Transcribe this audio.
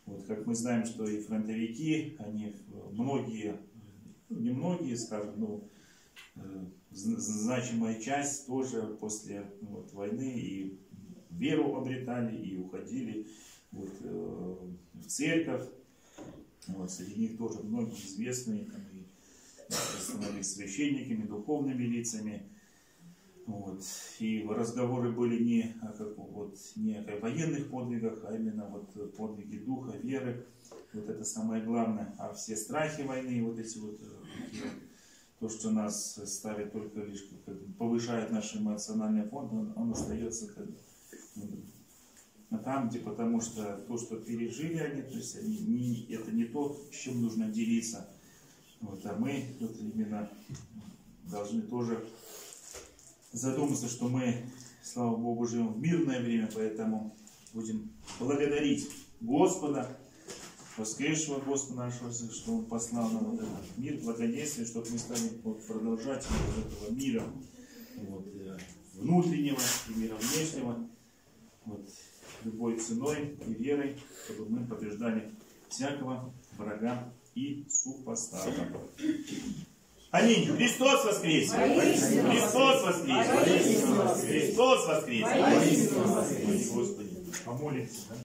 Вот, как мы знаем, что и фронтовики, они многие, не многие, скажем, но значимая часть тоже после вот, войны и веру обретали, и уходили вот, в церковь. Вот, среди них тоже многие известные, там, и становились священниками, духовными лицами. Вот. И разговоры были не о военных подвигах, а именно вот подвиги духа, веры. Вот это самое главное. А все страхи войны, вот эти вот, то, что нас ставит только лишь, повышает наш эмоциональный фон, он остается там, где, потому что то, что пережили они, то есть это не то, с чем нужно делиться. Вот, а мы вот именно должны тоже задуматься, что мы, слава Богу, живем в мирное время, поэтому будем благодарить Господа, воскресшего Господа нашего, что Он послал нам вот этот мир, благодействие, чтобы мы стали продолжателями этого мира, вот, внутреннего и мира внешнего, вот, любой ценой и верой, чтобы мы побеждали всякого врага и супостата. Аминь. Христос воскресе! Христос воскресе! Христос воскресе! Господи, помолимся.